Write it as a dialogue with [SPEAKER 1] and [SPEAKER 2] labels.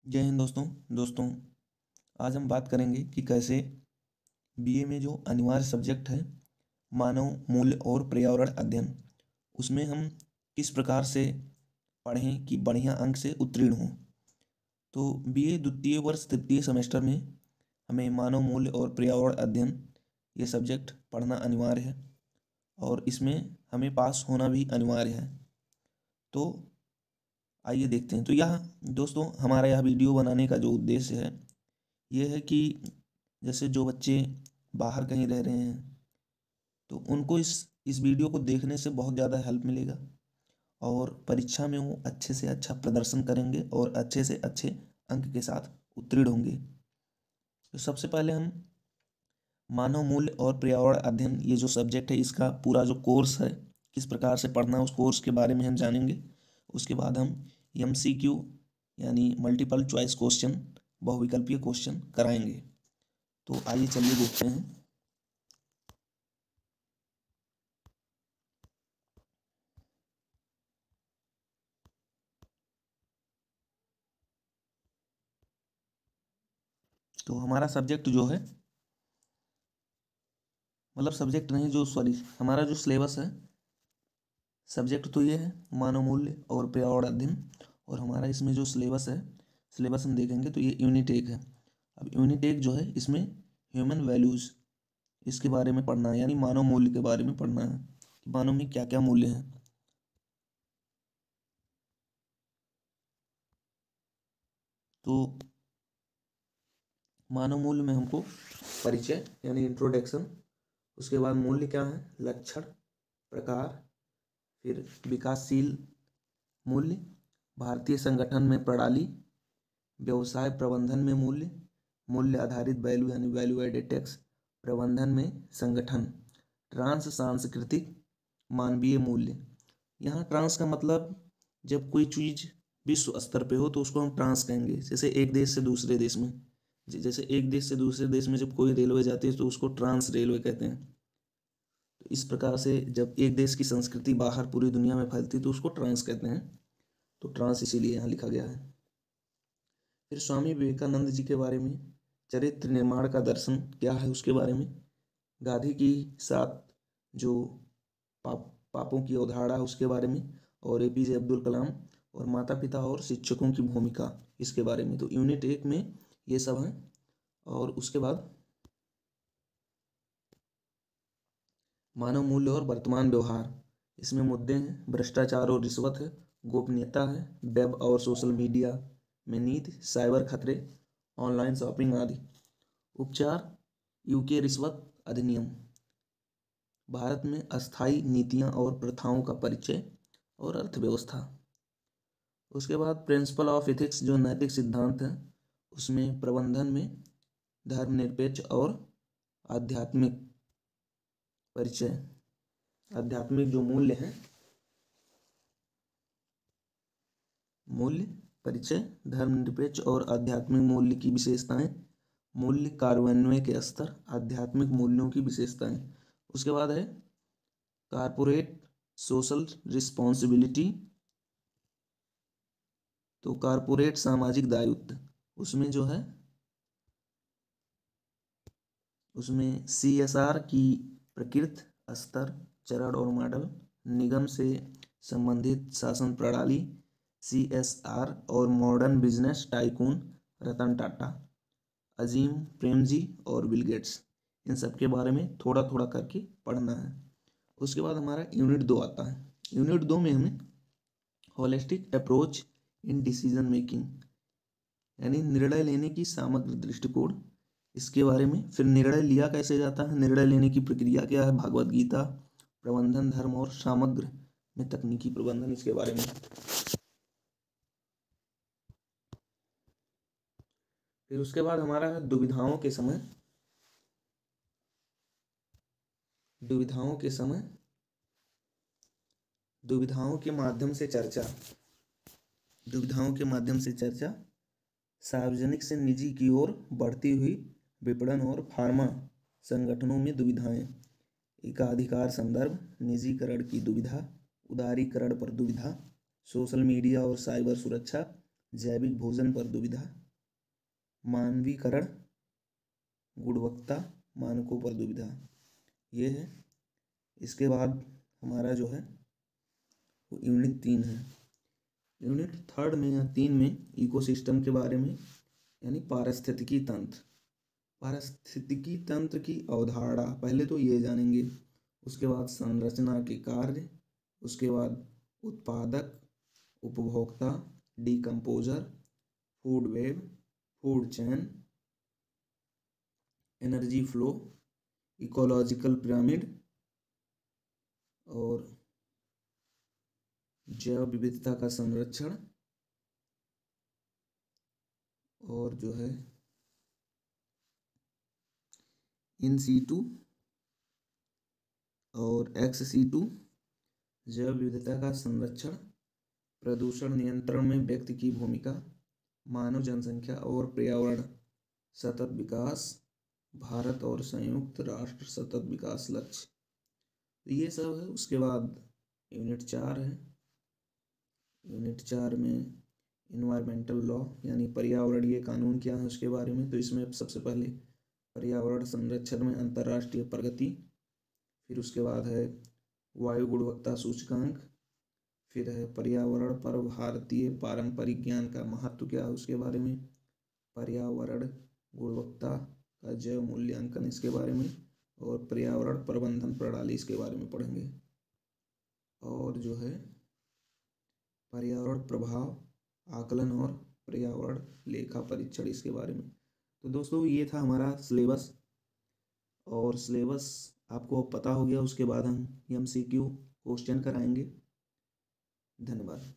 [SPEAKER 1] जय हिंद दोस्तों। आज हम बात करेंगे कि कैसे बीए में जो अनिवार्य सब्जेक्ट है मानव मूल्य और पर्यावरण अध्ययन, उसमें हम किस प्रकार से पढ़ें कि बढ़िया अंक से उत्तीर्ण हों। तो बीए द्वितीय वर्ष तृतीय सेमेस्टर में हमें मानव मूल्य और पर्यावरण अध्ययन ये सब्जेक्ट पढ़ना अनिवार्य है और इसमें हमें पास होना भी अनिवार्य है। तो आइए देखते हैं। तो यह दोस्तों हमारा यह वीडियो बनाने का जो उद्देश्य है ये है कि जैसे जो बच्चे बाहर कहीं रह रहे हैं तो उनको इस वीडियो को देखने से बहुत ज़्यादा हेल्प मिलेगा और परीक्षा में वो अच्छे से अच्छा प्रदर्शन करेंगे और अच्छे से अच्छे अंक के साथ उत्तीर्ण होंगे। तो सबसे पहले हम मानव मूल्य और पर्यावरण अध्ययन ये जो सब्जेक्ट है इसका पूरा जो कोर्स है किस प्रकार से पढ़ना है उस कोर्स के बारे में हम जानेंगे। उसके बाद हम MCQ यानी मल्टीपल चॉइस क्वेश्चन बहुविकल्पीय क्वेश्चन कराएंगे। तो आइए चलिए देखते हैं। तो हमारा सब्जेक्ट जो है मतलब सब्जेक्ट नहीं जो सॉरी हमारा जो सिलेबस है सब्जेक्ट तो ये है मानव मूल्य और पर्यावरण अध्ययन और हमारा इसमें जो सिलेबस है सिलेबस हम देखेंगे तो ये यूनिट 1 है। अब यूनिट 1 जो है इसमें ह्यूमन वैल्यूज़ इसके बारे में पढ़ना है यानी मानव मूल्य के बारे में पढ़ना है कि मानव में क्या क्या मूल्य हैं। तो मानव मूल्य में हमको परिचय यानी इंट्रोडक्शन, उसके बाद मूल्य क्या है, लक्षण, प्रकार, फिर विकासशील मूल्य, भारतीय संगठन में प्रणाली, व्यवसाय प्रबंधन में मूल्य, मूल्य आधारित वैल्यू यानी वैल्यू एडेड टैक्स, प्रबंधन में संगठन, ट्रांस सांस्कृतिक मानवीय मूल्य। यहाँ ट्रांस का मतलब जब कोई चीज़ विश्व स्तर पे हो तो उसको हम ट्रांस कहेंगे। जैसे एक देश से दूसरे देश में जैसे एक देश से दूसरे देश में जब कोई रेलवे जाती है तो उसको ट्रांस रेलवे कहते हैं। तो इस प्रकार से जब एक देश की संस्कृति बाहर पूरी दुनिया में फैलती है तो उसको ट्रांस कहते हैं। तो ट्रांस इसीलिए यहाँ लिखा गया है। फिर स्वामी विवेकानंद जी के बारे में, चरित्र निर्माण का दर्शन क्या है उसके बारे में, गांधी की 7 जो पापों की अवधारणा उसके बारे में, और APJ अब्दुल कलाम और माता पिता और शिक्षकों की भूमिका इसके बारे में। तो यूनिट 1 में ये सब है। और उसके बाद मानव मूल्य और वर्तमान व्यवहार, इसमें मुद्दे हैं भ्रष्टाचार और रिश्वत है, गोपनीयता है, वेब और सोशल मीडिया में नीति, साइबर खतरे, ऑनलाइन शॉपिंग आदि। उपचार, UK रिश्वत अधिनियम, भारत में अस्थायी नीतियां और प्रथाओं का परिचय और अर्थव्यवस्था। उसके बाद प्रिंसिपल ऑफ एथिक्स जो नैतिक सिद्धांत है उसमें प्रबंधन में धर्मनिरपेक्ष और आध्यात्मिक परिचय, आध्यात्मिक जो मूल्य हैं, मूल्य परिचय, धर्मनिरपेक्ष और आध्यात्मिक मूल्य की विशेषताएं, मूल्य कार्यान्वयन के स्तर, आध्यात्मिक मूल्यों की विशेषताएं। उसके बाद है कारपोरेट सोशल रिस्पॉन्सिबिलिटी, तो कारपोरेट सामाजिक दायित्व उसमें जो है उसमें CSR की प्रकृति, स्तर, चरण और मॉडल, निगम से संबंधित शासन प्रणाली, CSR और modern business tycoon, Ratan Tata, Azim Premji और बिल गेट्स, इन सब के बारे में थोड़ा थोड़ा करके पढ़ना है। उसके बाद हमारा यूनिट 2 आता है। यूनिट 2 में हमें holistic approach in decision making यानी निर्णय लेने की समग्र दृष्टिकोण, इसके बारे में। फिर निर्णय लिया कैसे जाता है, निर्णय लेने की प्रक्रिया क्या है, भागवत गीता, प्रबंधन धर्म और समग्र में तकनीकी प्रबंधन, इसके बारे में। फिर उसके बाद हमारा है दुविधाओं के समय, दुविधाओं के समय, दुविधाओं के माध्यम से चर्चा, दुविधाओं के माध्यम से चर्चा, सार्वजनिक से निजी की ओर बढ़ती हुई विपणन और फार्मा संगठनों में दुविधाएं, एकाधिकार संदर्भ, निजीकरण की दुविधा, उदारीकरण पर दुविधा, सोशल मीडिया और साइबर सुरक्षा, जैविक भोजन पर दुविधा, मानवीकरण, गुणवत्ता मानकों पर दुविधा, ये है। इसके बाद हमारा जो है वो यूनिट 3 है। यूनिट 3 में या 3 में इकोसिस्टम के बारे में, यानी पारिस्थितिकी तंत्र। पारिस्थितिकी तंत्र की अवधारणा पहले तो ये जानेंगे, उसके बाद संरचना के कार्य, उसके बाद उत्पादक, उपभोक्ता, decomposer, food web, food chain, energy flow, ecological pyramid और जैव विविधता का संरक्षण, और जो है इन सीटू और एक्स सीटू, जैव विविधता का संरक्षण, प्रदूषण नियंत्रण में व्यक्ति की भूमिका, मानव जनसंख्या और पर्यावरण, सतत विकास, भारत और संयुक्त राष्ट्र सतत विकास लक्ष्य, तो ये सब है। उसके बाद यूनिट 4 है। यूनिट 4 में इन्वायरमेंटल लॉ यानी पर्यावरणीय कानून क्या है उसके बारे में। तो इसमें सबसे पहले पर्यावरण संरक्षण में अंतर्राष्ट्रीय प्रगति, फिर उसके बाद है वायु गुणवत्ता सूचकांक, फिर है पर्यावरण पर भारतीय पारंपरिक ज्ञान का महत्व क्या है उसके बारे में, पर्यावरण गुणवत्ता का जैव मूल्यांकन इसके बारे में, और पर्यावरण प्रबंधन प्रणाली इसके बारे में पढ़ेंगे, और जो है पर्यावरण प्रभाव आकलन और पर्यावरण लेखा परीक्षण इसके बारे में। तो दोस्तों ये था हमारा सिलेबस, और सिलेबस आपको पता हो गया। उसके बाद हम MCQ क्वेश्चन कराएंगे। धन्यवाद।